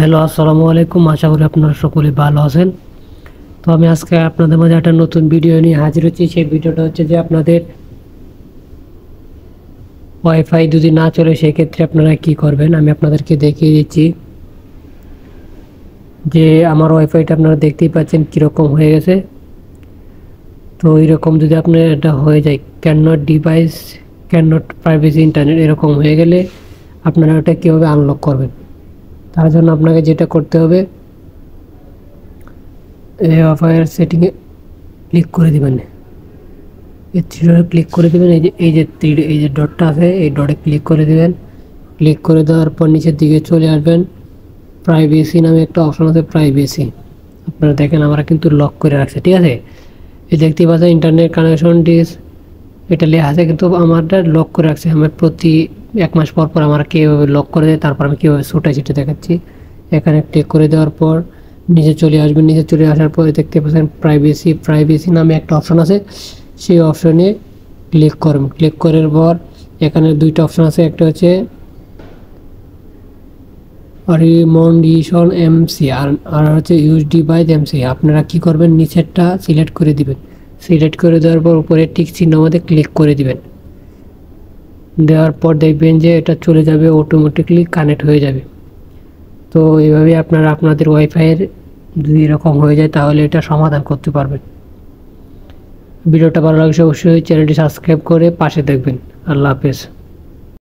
Hello, আসসালামু আলাইকুম। আশা করি আপনারা সকলে ভালো আছেন। তো আমি আজকে আপনাদের মাঝে একটা নতুন ভিডিও নিয়ে হাজির হচ্ছি। সেই ভিডিওটা হচ্ছে যে আপনাদের ওয়াইফাই যদি না চলে সেক্ষেত্রে আপনারা কি করবেন আমি আপনাদেরকে দেখিয়ে দিচ্ছি। যে আমার ওয়াইফাইটা আপনারা দেখতেই পাচ্ছেন কীরকম হয়ে গেছে। তো এইরকম যদি আপনার এটা হয়ে যায় ক্যান নট প্রাইভেসি ইন্টারনেট এরকম হয়ে গেলে আপনারা ওটা কীভাবে আনলক করবেন, তার জন্য আপনাকে যেটা করতে হবে, এই ওয়াইফাইয়ের সেটিংয়ে ক্লিক করে দেবেন। এই থ্রিডটে ক্লিক করে দেবেন। এই যে ডটটা আছে এই ডটে ক্লিক করে দেবেন। ক্লিক করে দেওয়ার পর নিচের দিকে চলে আসবেন। প্রাইভেসি নামে একটা অপশন আছে, প্রাইভেসি। আপনারা দেখেন আমরা কিন্তু লক করে রাখছি, ঠিক আছে। এই দেখতেই পাচ্ছেন ইন্টারনেট কানেকশন ডিস এটা লেখা আছে, কিন্তু আমারটা লক করে রাখছে। আমার প্রতি 1 মাস পর পর আমার কীভাবে লক করে দেয় তারপর আমি কীভাবে ছুটাই সেটা দেখাচ্ছি। এখানে ক্লিক করে দেওয়ার পর নিচে চলে আসবেন। নিচে চলে আসার পরে দেখতে পাচ্ছেন প্রাইভেসি নামে একটা অপশন আছে, সেই অপশনে ক্লিক করবেন। ক্লিক করার পর এখানে দুইটা অপশন আছে, একটা হচ্ছে রিমন্ডিশন এমসি আর হচ্ছে ইউজ ডিভাইস এমসি। আপনারা কি করবেন, নিচেরটা সিলেক্ট করে দিবেন। সিলেক্ট করে দেওয়ার পর উপরে টিক চিহ্ন মধ্যে ক্লিক করে দিবেন। দেওয়ার পর দেখবেন যে এটা চলে যাবে, অটোমেটিকলি কানেক্ট হয়ে যাবে। তো এইভাবে আপনারা আপনাদের ওয়াইফাইয়ের যদি এরকম হয়ে যায় তাহলে এটা সমাধান করতে পারবেন। ভিডিওটা ভালো লাগলে অবশ্যই চ্যানেলটি সাবস্ক্রাইব করে পাশে দেখবেন। আল্লাহ হাফেজ।